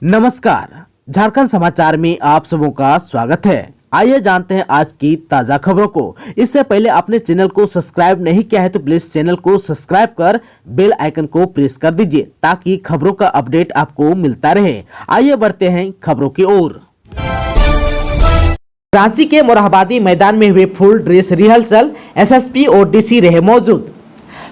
नमस्कार, झारखंड समाचार में आप सबों का स्वागत है। आइए जानते हैं आज की ताजा खबरों को। इससे पहले आपने चैनल को सब्सक्राइब नहीं किया है तो प्लीज चैनल को सब्सक्राइब कर बेल आइकन को प्रेस कर दीजिए ताकि खबरों का अपडेट आपको मिलता रहे। आइए बढ़ते हैं खबरों की ओर। रांची के मोरहाबादी मैदान में हुए फुल ड्रेस रिहर्सल, एसएसपी और डीसी रहे मौजूद।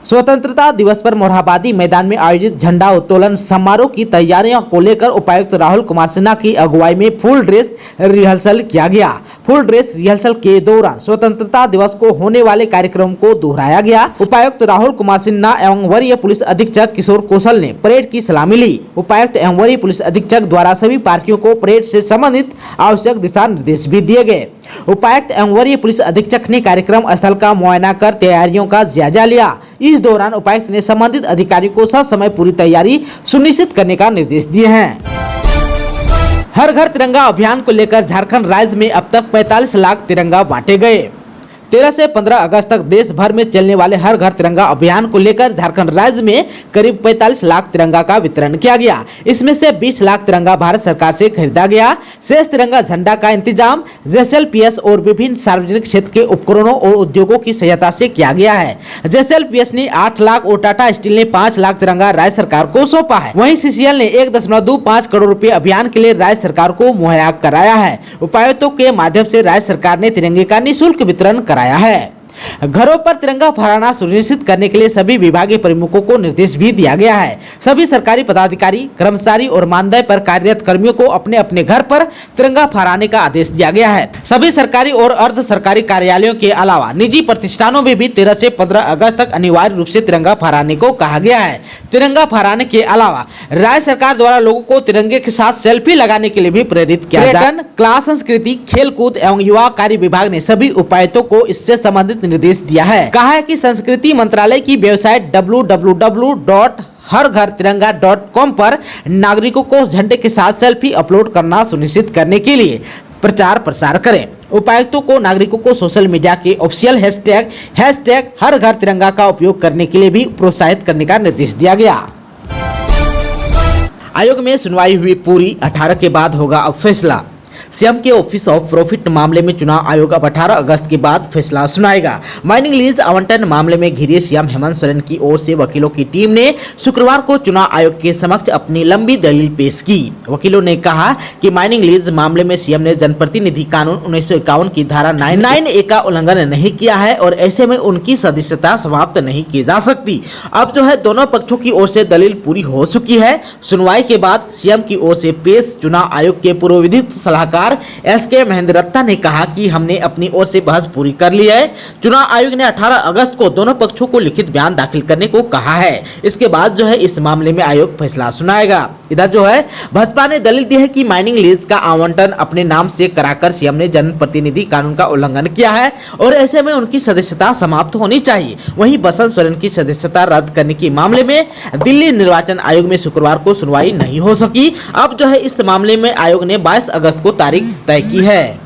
स्वतंत्रता दिवस पर मोरहाबादी मैदान में आयोजित झंडा उत्तोलन समारोह की तैयारियों को लेकर उपायुक्त राहुल कुमार सिन्हा की अगुवाई में फुल ड्रेस रिहर्सल किया गया। फुल ड्रेस रिहर्सल के दौरान स्वतंत्रता दिवस को होने वाले कार्यक्रम को दोहराया गया। उपायुक्त राहुल कुमार सिन्हा एवं वरीय पुलिस अधीक्षक किशोर कौशल ने परेड की सलामी ली। उपायुक्त एवं वरीय पुलिस अधीक्षक द्वारा सभी पार्टियों को परेड से संबंधित आवश्यक दिशा निर्देश भी दिए गए। उपायुक्त एवं वरीय पुलिस अधीक्षक ने कार्यक्रम स्थल का मुआयना कर तैयारियों का जायजा लिया। इस दौरान उपायुक्त ने संबंधित अधिकारियों को ससमय पूरी तैयारी सुनिश्चित करने का निर्देश दिए हैं। हर घर तिरंगा अभियान को लेकर झारखंड राज्य में अब तक 45 लाख तिरंगा बांटे गए। 13 से 15 अगस्त तक देश भर में चलने वाले हर घर तिरंगा अभियान को लेकर झारखंड राज्य में करीब 45 लाख तिरंगा का वितरण किया गया। इसमें से 20 लाख तिरंगा भारत सरकार से खरीदा गया। शेष तिरंगा झंडा का इंतजाम जेएसएलपीएस और विभिन्न सार्वजनिक क्षेत्र के उपकरणों और उद्योगों की सहायता से किया गया है। जेएसएलपीएस ने 8 लाख और टाटा स्टील ने 5 लाख तिरंगा राज्य सरकार को सौंपा है। वहीं सीसीएल ने 1.25 करोड़ रुपए अभियान के लिए राज्य सरकार को मुहैया कराया है। उपायुक्तों के माध्यम से राज्य सरकार ने तिरंगे का निःशुल्क वितरण कराया है। घरों पर तिरंगा फहराना सुनिश्चित करने के लिए सभी विभागीय प्रमुखों को निर्देश भी दिया गया है। सभी सरकारी पदाधिकारी, कर्मचारी और मानदेय पर कार्यरत कर्मियों को अपने अपने घर पर तिरंगा फहराने का आदेश दिया गया है। सभी सरकारी और अर्ध सरकारी कार्यालयों के अलावा निजी प्रतिष्ठानों में भी 13 से 15 अगस्त तक अनिवार्य रूप से तिरंगा फहराने को कहा गया है। तिरंगा फहराने के अलावा राज्य सरकार द्वारा लोगों को तिरंगे के साथ सेल्फी लगाने के लिए भी प्रेरित किया जाए। कला, संस्कृति, खेल कूद एवं युवा कार्य विभाग ने सभी उपायुक्तों को इससे संबंधित निर्देश दिया है। कहा है कि संस्कृति मंत्रालय की वेबसाइट www.harghar-tiranga.com पर नागरिकों को झंडे के साथ सेल्फी अपलोड करना सुनिश्चित करने के लिए प्रचार प्रसार करें। उपायुक्तों को नागरिकों को सोशल मीडिया के ऑफिशियल हैशटैग हर घर तिरंगा का उपयोग करने के लिए भी प्रोत्साहित करने का निर्देश दिया गया। आयोग में सुनवाई हुई पूरी, 18 के बाद होगा अब फैसला। सीएम के ऑफिस ऑफ प्रॉफिट मामले में चुनाव आयोग अब 18 अगस्त के बाद फैसला सुनाएगा। माइनिंग लीज आवंटन मामले में घिरे सीएम हेमंत सोरेन की ओर से वकीलों की टीम ने शुक्रवार को चुनाव आयोग के समक्ष अपनी लंबी दलील पेश की। वकीलों ने कहा कि माइनिंग लीज मामले में सीएम ने जनप्रतिनिधि कानून 1951 की धारा 9A का उल्लंघन नहीं किया है और ऐसे में उनकी सदस्यता समाप्त नहीं की जा सकती। अब जो है दोनों पक्षों की ओर से दलील पूरी हो चुकी है। सुनवाई के बाद सीएम की ओर से पेश चुनाव आयोग के पूर्व विधिक सलाहकार एसके महेंद्र रत्ता ने कहा कि हमने अपनी ओर से बहस पूरी कर ली है। चुनाव आयोग ने 18 अगस्त को दोनों पक्षों को लिखित बयान दाखिल करने को कहा है। इसके बाद जो है इस मामले में आयोग फैसला सुनाएगा। इधर जो है भाजपा ने दलील दी है कि माइनिंग लीज का आवंटन अपने नाम से कराकर सीएम ने जनप्रतिनिधि कानून का उल्लंघन किया है और ऐसे में उनकी सदस्यता समाप्त होनी चाहिए। वहीं बसंत सोरेन की सदस्यता रद्द करने के मामले में दिल्ली निर्वाचन आयोग में शुक्रवार को सुनवाई नहीं हो सकी। अब जो है इस मामले में आयोग ने 22 अगस्त को तारीख तय की है।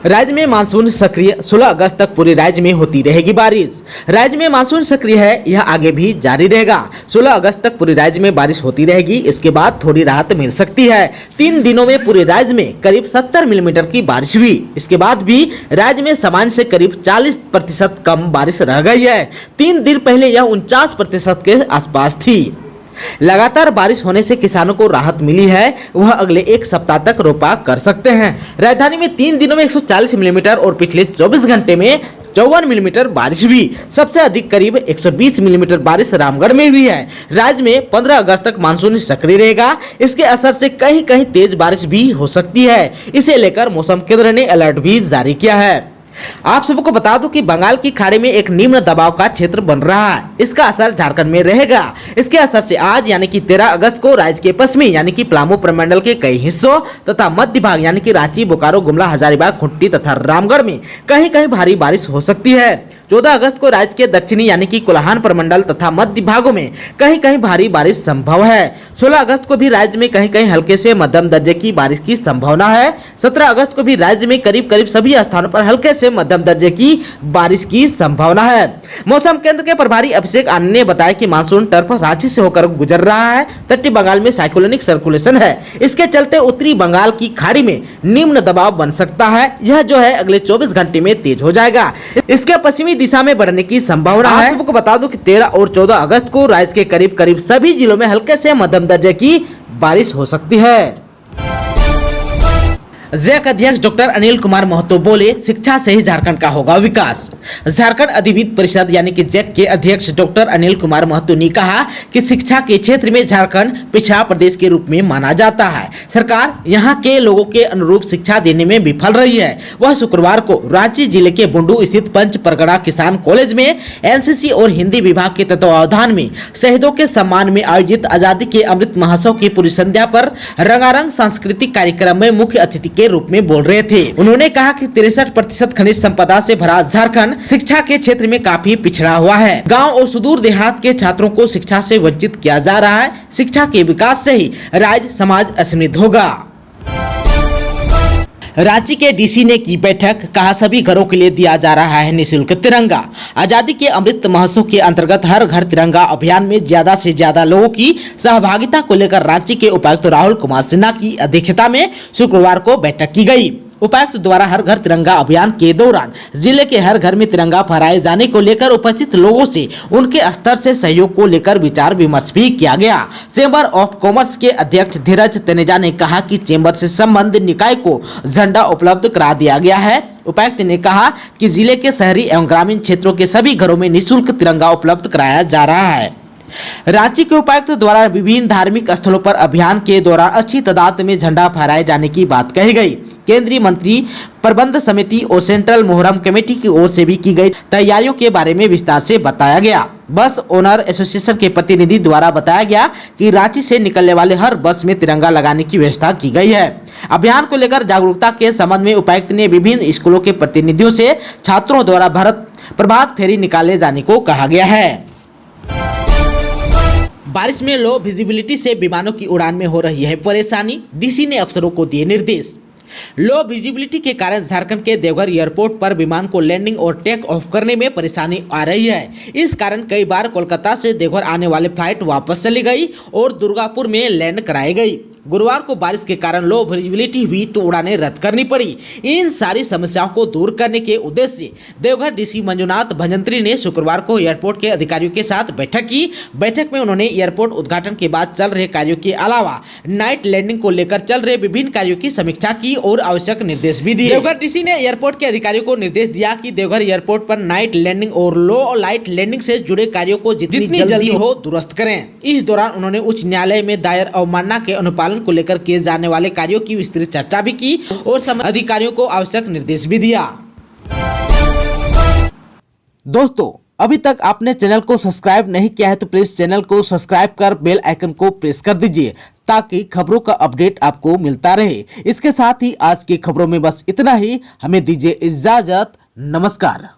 राज्य में मानसून सक्रिय, 16 अगस्त तक पूरे राज्य में होती रहेगी बारिश। राज्य में मानसून सक्रिय है, यह आगे भी जारी रहेगा। 16 अगस्त तक पूरे राज्य में बारिश होती रहेगी। इसके बाद थोड़ी राहत मिल सकती है। 3 दिनों में पूरे राज्य में करीब 70 मिलीमीटर की बारिश हुई। इसके बाद भी राज्य में सामान्य से करीब 40% कम बारिश रह गई है। 3 दिन पहले यह 49% के आसपास थी। लगातार बारिश होने से किसानों को राहत मिली है। वह अगले 1 सप्ताह तक रोपा कर सकते हैं। राजधानी में 3 दिनों में 140 मिलीमीटर और पिछले 24 घंटे में 54 मिलीमीटर बारिश हुई। सबसे अधिक करीब 120 मिलीमीटर बारिश रामगढ़ में हुई है। राज्य में 15 अगस्त तक मानसून सक्रिय रहेगा। इसके असर से कहीं कहीं तेज बारिश भी हो सकती है। इसे लेकर मौसम केंद्र ने अलर्ट भी जारी किया है। आप सबको बता दूं कि बंगाल की खाड़ी में एक निम्न दबाव का क्षेत्र बन रहा है। इसका असर झारखंड में रहेगा। इसके असर से आज यानी कि 13 अगस्त को राज्य के पश्चिमी यानी कि पलामू प्रमंडल के कई हिस्सों तथा मध्य भाग यानी कि रांची, बोकारो, गुमला, हजारीबाग, खूंटी तथा रामगढ़ में कहीं कहीं भारी बारिश हो सकती है। 14 अगस्त को राज्य के दक्षिणी यानी कि कोल्हान प्रमंडल तथा मध्य भागों में कहीं कहीं भारी बारिश संभव है। 16 अगस्त को भी राज्य में कहीं कहीं हल्के से मध्यम दर्जे की बारिश की संभावना है। 17 अगस्त को भी राज्य में करीब करीब सभी स्थानों पर हल्के से मध्यम दर्जे की बारिश की संभावना है। मौसम केंद्र के प्रभारी अभिषेक आनंद ने बताया कि मानसून टर्फ रांची से होकर गुजर रहा है। तटीय बंगाल में साइक्लोनिक सर्कुलेशन है, इसके चलते उत्तरी बंगाल की खाड़ी में निम्न दबाव बन सकता है। यह जो है अगले 24 घंटे में तेज हो जाएगा। इसके पश्चिमी दिशा में बढ़ने की संभावना है। आप सबको बता दूं कि 13 और 14 अगस्त को राज्य के करीब करीब सभी जिलों में हल्के से मध्यम दर्जे की बारिश हो सकती है। जैक अध्यक्ष डॉक्टर अनिल कुमार महतो बोले, शिक्षा से ही झारखंड का होगा विकास। झारखंड अधिविद्य परिषद यानी कि जैक के अध्यक्ष डॉक्टर अनिल कुमार महतो ने कहा कि शिक्षा के क्षेत्र में झारखंड पिछड़ा प्रदेश के रूप में माना जाता है। सरकार यहां के लोगों के अनुरूप शिक्षा देने में विफल रही है। वह शुक्रवार को रांची जिले के बुंडू स्थित पंच परगड़ा किसान कॉलेज में एनसीसी और हिंदी विभाग के तत्वावधान में शहीदों के सम्मान में आयोजित आजादी के अमृत महोत्सव की पूर्व संध्या पर रंगारंग सांस्कृतिक कार्यक्रम में मुख्य अतिथि के रूप में बोल रहे थे। उन्होंने कहा कि 63% खनिज संपदा से भरा झारखंड शिक्षा के क्षेत्र में काफी पिछड़ा हुआ है। गांव और सुदूर देहात के छात्रों को शिक्षा से वंचित किया जा रहा है। शिक्षा के विकास से ही राज्य समाज समृद्ध होगा। रांची के डीसी ने की बैठक, कहा सभी घरों के लिए दिया जा रहा है निःशुल्क तिरंगा। आजादी के अमृत महोत्सव के अंतर्गत हर घर तिरंगा अभियान में ज्यादा से ज्यादा लोगों की सहभागिता को लेकर रांची के उपायुक्त राहुल कुमार सिन्हा की अध्यक्षता में शुक्रवार को बैठक की गई। उपायुक्त द्वारा हर घर तिरंगा अभियान के दौरान जिले के हर घर में तिरंगा फहराए जाने को लेकर उपस्थित लोगों से उनके स्तर से सहयोग को लेकर विचार विमर्श भी किया गया। चेंबर ऑफ कॉमर्स के अध्यक्ष धीरज तनेजा ने कहा कि चेंबर से संबंधित निकाय को झंडा उपलब्ध करा दिया गया है। उपायुक्त ने कहा कि जिले के शहरी एवं ग्रामीण क्षेत्रों के सभी घरों में निःशुल्क तिरंगा उपलब्ध कराया जा रहा है। रांची के उपायुक्त द्वारा विभिन्न धार्मिक स्थलों पर अभियान के दौरान अच्छी तादाद में झंडा फहराए जाने की बात कही गई। केंद्रीय मंत्री प्रबंध समिति और सेंट्रल मोहर्रम कमेटी की ओर से भी की गई तैयारियों के बारे में विस्तार से बताया गया। बस ओनर एसोसिएशन के प्रतिनिधि द्वारा बताया गया कि रांची से निकलने वाले हर बस में तिरंगा लगाने की व्यवस्था की गई है। अभियान को लेकर जागरूकता के संबंध में उपायुक्त ने विभिन्न स्कूलों के प्रतिनिधियों से छात्रों द्वारा प्रभात फेरी निकाले जाने को कहा गया है। बारिश में लो विजिबिलिटी से विमानों की उड़ान में हो रही है परेशानी, डीसी ने अफसरों को दिए निर्देश। लो विजिबिलिटी के कारण झारखंड के देवघर एयरपोर्ट पर विमान को लैंडिंग और टेक ऑफ करने में परेशानी आ रही है। इस कारण कई बार कोलकाता से देवघर आने वाले फ्लाइट वापस चली गई और दुर्गापुर में लैंड कराई गई। गुरुवार को बारिश के कारण लो विजिबिलिटी हुई तो उड़ानें रद्द करनी पड़ी। इन सारी समस्याओं को दूर करने के उद्देश्य से देवघर डीसी मंजुनाथ भजंत्री ने शुक्रवार को एयरपोर्ट के अधिकारियों के साथ बैठक की। बैठक में उन्होंने एयरपोर्ट उद्घाटन के बाद चल रहे कार्यों के अलावा नाइट लैंडिंग को लेकर चल रहे विभिन्न कार्यों की समीक्षा की और आवश्यक निर्देश भी दिए। देवघर डीसी ने एयरपोर्ट के अधिकारियों को निर्देश दिया कि देवघर एयरपोर्ट पर नाइट लैंडिंग और लो लाइट लैंडिंग से जुड़े कार्यों को जितनी जल्दी हो दुरुस्त करें। इस दौरान उन्होंने उच्च न्यायालय में दायर अवमानना के अनुपालन को लेकर किए जाने वाले कार्यों की विस्तृत चर्चा भी की और संबंधित अधिकारियों को आवश्यक निर्देश भी दिया। दोस्तों, अभी तक आपने चैनल को सब्सक्राइब नहीं किया है तो प्लीज चैनल को सब्सक्राइब कर बेल आइकन को प्रेस कर दीजिए ताकि खबरों का अपडेट आपको मिलता रहे। इसके साथ ही आज की खबरों में बस इतना ही। हमें दीजिए इजाजत। नमस्कार।